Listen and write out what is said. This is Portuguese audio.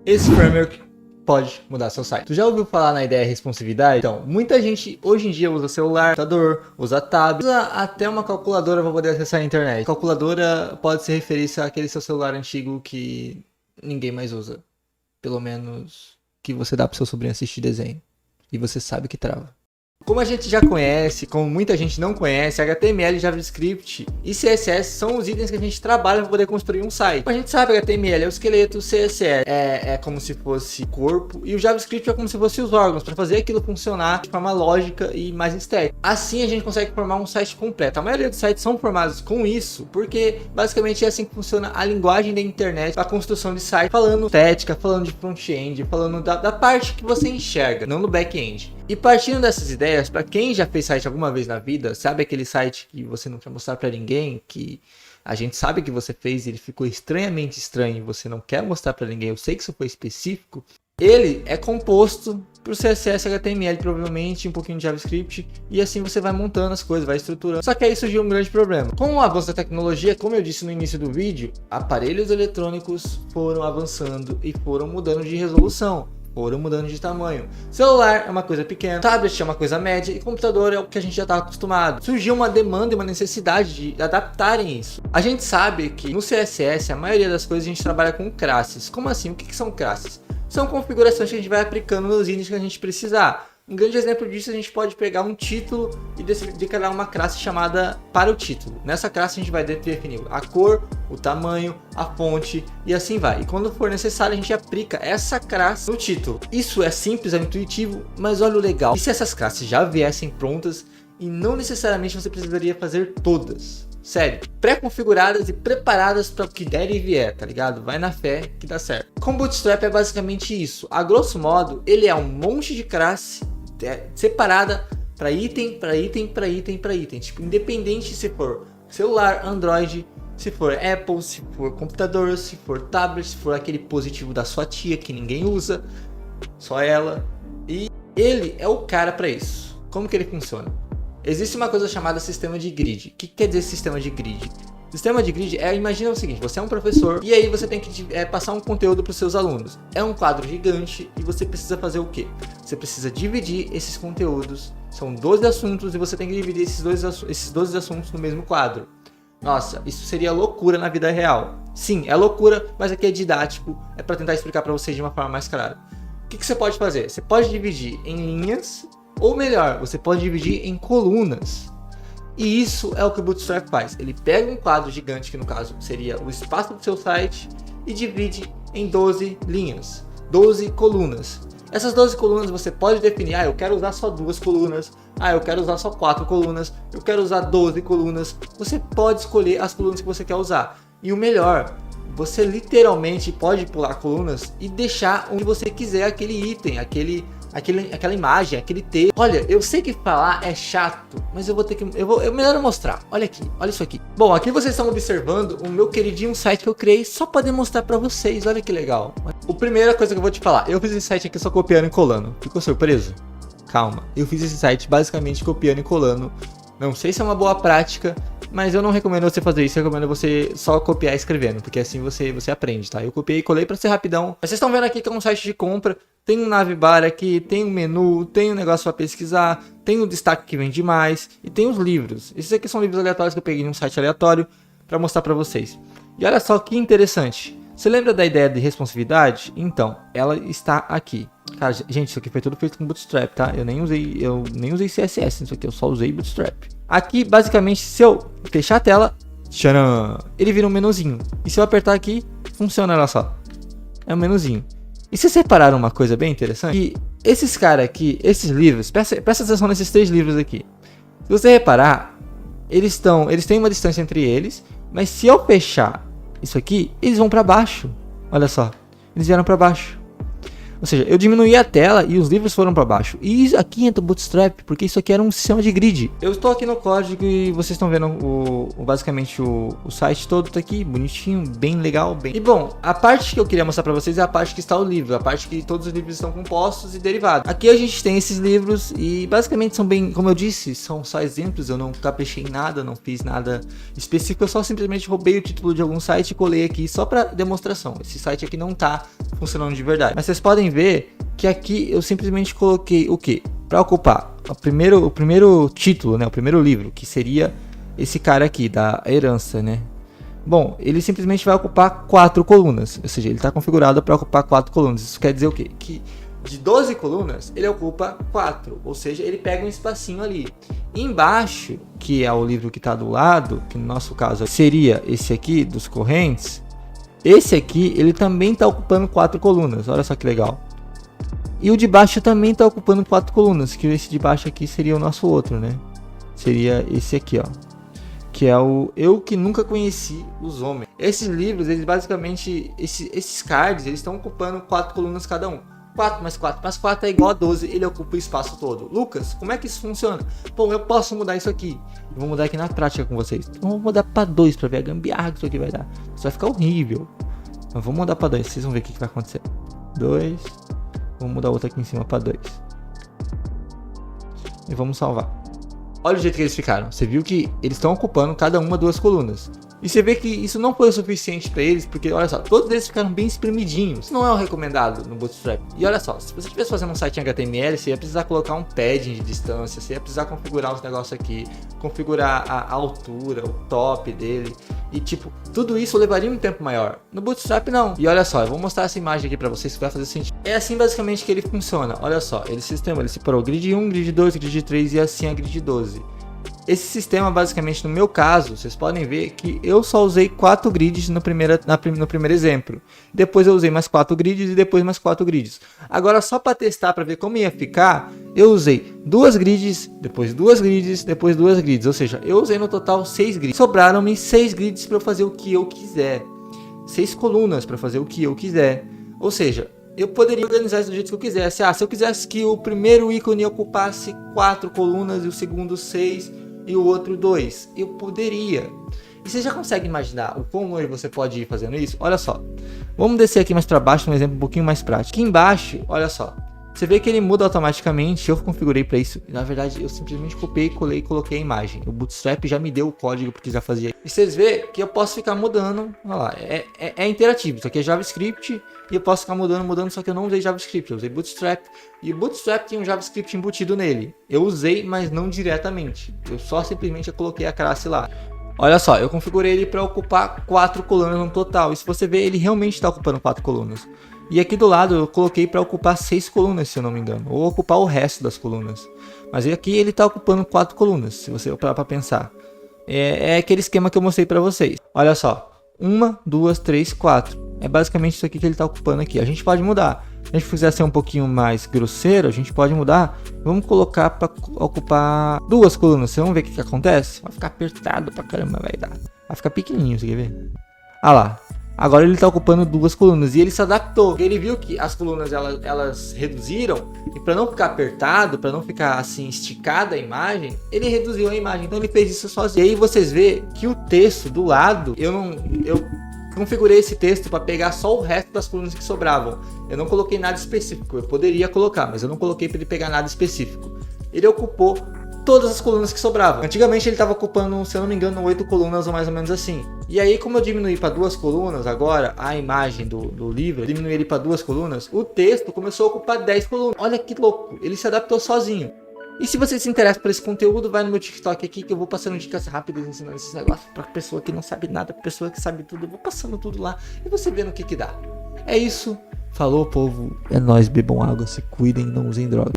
esse framework pode mudar seu site. Tu já ouviu falar na ideia de responsividade? Então, muita gente hoje em dia usa celular, computador, usa tablet, usa até uma calculadora para poder acessar a internet. Calculadora pode se referir àquele seu celular antigo que ninguém mais usa. Pelo menos que você dá pro seu sobrinho assistir desenho. E você sabe que trava. Como a gente já conhece, como muita gente não conhece, HTML, JavaScript e CSS são os itens que a gente trabalha para poder construir um site. Como a gente sabe, HTML é o esqueleto, o CSS é como se fosse o corpo e o JavaScript é como se fosse os órgãos, para fazer aquilo funcionar de forma lógica e mais estética. Assim a gente consegue formar um site completo. A maioria dos sites são formados com isso, porque basicamente é assim que funciona a linguagem da internet, a construção de site, falando estética, falando de front-end, falando da parte que você enxerga, não do back-end. E partindo dessas ideias, para quem já fez site alguma vez na vida, sabe aquele site que você não quer mostrar para ninguém, que a gente sabe que você fez e ele ficou estranhamente estranho e você não quer mostrar para ninguém, eu sei que isso foi específico, ele é composto por CSS, HTML provavelmente, um pouquinho de JavaScript, e assim você vai montando as coisas, vai estruturando. Só que aí surgiu um grande problema. Com o avanço da tecnologia, como eu disse no início do vídeo, aparelhos eletrônicos foram avançando e foram mudando de resolução. Foram mudando de tamanho. Celular é uma coisa pequena, tablet é uma coisa média e computador é o que a gente já está acostumado. Surgiu uma demanda e uma necessidade de adaptarem isso. A gente sabe que no CSS a maioria das coisas a gente trabalha com classes. Como assim? O que são classes? São configurações que a gente vai aplicando nos itens que a gente precisar. Um grande exemplo disso, a gente pode pegar um título e declarar uma classe chamada para o título. Nessa classe a gente vai definir a cor, o tamanho, a fonte e assim vai. E quando for necessário a gente aplica essa classe no título. Isso é simples, é intuitivo, mas olha o legal. E se essas classes já viessem prontas e não necessariamente você precisaria fazer todas? Sério, pré-configuradas e preparadas para o que der e vier, tá ligado? Vai na fé que dá certo. Com Bootstrap é basicamente isso. A grosso modo, ele é um monte de classe separada para item, para item, para item, para item. Tipo, independente se for celular, Android, se for Apple, se for computador, se for tablet, se for aquele dispositivo da sua tia que ninguém usa, só ela. E ele é o cara para isso. Como que ele funciona? Existe uma coisa chamada sistema de grid. O que quer dizer sistema de grid? Sistema de grid imagina o seguinte, você é um professor e aí você tem que passar um conteúdo para os seus alunos. É um quadro gigante e você precisa fazer o quê? Você precisa dividir esses conteúdos, são 12 assuntos e você tem que dividir esses 12 assuntos no mesmo quadro. Nossa, isso seria loucura na vida real. Sim, é loucura, mas aqui é didático, é para tentar explicar para vocês de uma forma mais clara. O que você pode fazer? Você pode dividir em linhas, ou melhor, você pode dividir em colunas. E isso é o que o Bootstrap faz. Ele pega um quadro gigante, que no caso seria o espaço do seu site, e divide em 12 linhas, 12 colunas. Essas 12 colunas você pode definir, eu quero usar só 2 colunas, eu quero usar só 4 colunas, eu quero usar 12 colunas. Você pode escolher as colunas que você quer usar. E o melhor, você literalmente pode pular colunas e deixar onde você quiser aquele item, aquela imagem, aquele texto. Olha, eu sei que falar é chato, mas eu vou ter que... É melhor eu mostrar. Olha aqui, olha isso aqui. Bom, aqui vocês estão observando o meu queridinho site que eu criei só para demonstrar para vocês. Olha que legal. A primeira coisa que eu vou te falar, eu fiz esse site aqui só copiando e colando. Ficou surpreso? Calma, eu fiz esse site basicamente copiando e colando. Não sei se é uma boa prática, mas eu não recomendo você fazer isso, eu recomendo você só copiar escrevendo, porque assim você aprende, tá? Eu copiei e colei para ser rapidão. Mas vocês estão vendo aqui que é um site de compra, tem um navbar aqui, tem um menu, tem um negócio para pesquisar, tem um destaque que vende mais e tem os livros. Esses aqui são livros aleatórios que eu peguei em um site aleatório para mostrar para vocês. E olha só que interessante. Você lembra da ideia de responsividade? Então, ela está aqui. Cara, gente, isso aqui foi tudo feito com Bootstrap, tá? Eu nem usei CSS nisso aqui, eu só usei Bootstrap. Aqui, basicamente, se eu fechar a tela, tcharam, ele vira um menuzinho. E se eu apertar aqui, funciona, olha só. É um menuzinho. E vocês separaram uma coisa bem interessante? Que esses caras aqui, esses livros, presta atenção nesses 3 livros aqui. Se você reparar, eles têm uma distância entre eles, mas se eu fechar isso aqui, eles vão para baixo. Olha só, eles vieram para baixo. Ou seja, eu diminuí a tela e os livros foram para baixo. E aqui entra o Bootstrap, porque isso aqui era um sistema de grid. Eu estou aqui no código e vocês estão vendo basicamente o site todo tá aqui, bonitinho, bem legal, bem... E bom, a parte que eu queria mostrar para vocês é a parte que está o livro, a parte que todos os livros estão compostos e derivados. Aqui a gente tem esses livros e basicamente são bem, como eu disse, são só exemplos, eu não caprichei em nada, não fiz nada específico, eu só simplesmente roubei o título de algum site e colei aqui só para demonstração. Esse site aqui não tá funcionando de verdade. Mas vocês podem ver que aqui eu simplesmente coloquei o que? Para ocupar o primeiro título, né? O primeiro livro, que seria esse cara aqui, da herança, né? Bom, ele simplesmente vai ocupar 4 colunas, ou seja, ele está configurado para ocupar 4 colunas. Isso quer dizer o quê? Que de 12 colunas, ele ocupa 4, ou seja, ele pega um espacinho ali. E embaixo, que é o livro que está do lado, que no nosso caso seria esse aqui, dos correntes, esse aqui, ele também está ocupando 4 colunas, olha só que legal. E o de baixo também está ocupando 4 colunas, que esse de baixo aqui seria o nosso outro, né? Seria esse aqui, ó. Que é o Eu Que Nunca Conheci os Homens. Esses livros, eles basicamente, esses cards, eles estão ocupando 4 colunas cada um. 4 mais 4 mais 4 é igual a 12, ele ocupa o espaço todo. Lucas, como é que isso funciona? Bom, eu posso mudar isso aqui. Eu vou mudar aqui na prática com vocês. Então, vou mudar para 2 para ver a gambiarra que isso aqui vai dar. Isso vai ficar horrível. Então, vou mudar para 2, vocês vão ver o que vai acontecer. 2. Vou mudar outra aqui em cima para 2. E vamos salvar. Olha o jeito que eles ficaram. Você viu que eles estão ocupando cada uma 2 colunas. E você vê que isso não foi o suficiente para eles, porque olha só, todos eles ficaram bem espremidinhos. Isso não é o recomendado no Bootstrap. E olha só, se você estivesse fazendo um site em HTML, você ia precisar colocar um padding de distância, você ia precisar configurar os negócios aqui, configurar a altura, o top dele. E tipo, tudo isso levaria um tempo maior. No Bootstrap não. E olha só, eu vou mostrar essa imagem aqui para vocês que vai fazer sentido. É assim basicamente que ele funciona. Olha só, ele separou grid 1, grid 2, grid 3 e assim a grid 12. Esse sistema, basicamente, no meu caso, vocês podem ver que eu só usei 4 grids no primeiro exemplo. Depois eu usei mais 4 grids e depois mais 4 grids. Agora, só para testar, para ver como ia ficar, eu usei 2 grids, depois 2 grids, depois 2 grids. Ou seja, eu usei no total 6 grids. Sobraram-me 6 grids para eu fazer o que eu quiser. 6 colunas para fazer o que eu quiser. Ou seja, eu poderia organizar isso do jeito que eu quisesse. Se eu quisesse que o primeiro ícone ocupasse 4 colunas e o segundo 6... e o outro 2, eu poderia. E você já consegue imaginar o quão longe você pode ir fazendo isso? Olha só, vamos descer aqui mais para baixo, um exemplo um pouquinho mais prático. Aqui embaixo, olha só, você vê que ele muda automaticamente, eu configurei para isso. Na verdade, eu simplesmente copiei, colei e coloquei a imagem. O Bootstrap já me deu o código porque já fazia. E vocês vê que eu posso ficar mudando, olha lá, é interativo. Isso aqui é JavaScript e eu posso ficar mudando, só que eu não usei JavaScript, eu usei Bootstrap. E o Bootstrap tem um JavaScript embutido nele. Eu usei, mas não diretamente. Eu só simplesmente coloquei a classe lá. Olha só, eu configurei ele para ocupar 4 colunas no total. E se você ver, ele realmente está ocupando 4 colunas. E aqui do lado eu coloquei para ocupar 6 colunas, se eu não me engano. Ou ocupar o resto das colunas. Mas aqui ele está ocupando 4 colunas, se você parar para pensar. É aquele esquema que eu mostrei para vocês. Olha só. 1, 2, 3, 4. É basicamente isso aqui que ele está ocupando aqui. A gente pode mudar. Se a gente quiser ser um pouquinho mais grosseiro, a gente pode mudar. Vamos colocar para ocupar 2 colunas. Vocês vão ver o que acontece? Vai ficar apertado pra caramba, vai dar. Vai ficar pequenininho, você quer ver? Ah lá. Agora ele está ocupando 2 colunas e ele se adaptou. Ele viu que as colunas elas reduziram e para não ficar apertado, para não ficar assim esticada a imagem, ele reduziu a imagem. Então ele fez isso sozinho. E aí vocês vê que o texto do lado, eu configurei esse texto para pegar só o resto das colunas que sobravam. Eu não coloquei nada específico. Eu poderia colocar, mas eu não coloquei para ele pegar nada específico. Ele ocupou todas as colunas que sobravam. Antigamente ele estava ocupando, se eu não me engano, 8 colunas ou mais ou menos assim. E aí, como eu diminuí para 2 colunas agora, a imagem do livro, eu diminuí ele para 2 colunas, o texto começou a ocupar 10 colunas. Olha que louco, ele se adaptou sozinho. E se você se interessa por esse conteúdo, vai no meu TikTok aqui que eu vou passando dicas rápidas ensinando esses negócios pra pessoa que não sabe nada, pra pessoa que sabe tudo. Eu vou passando tudo lá e você vê no que dá. É isso. Falou, povo. É nóis, bebam água, se cuidem, não usem droga.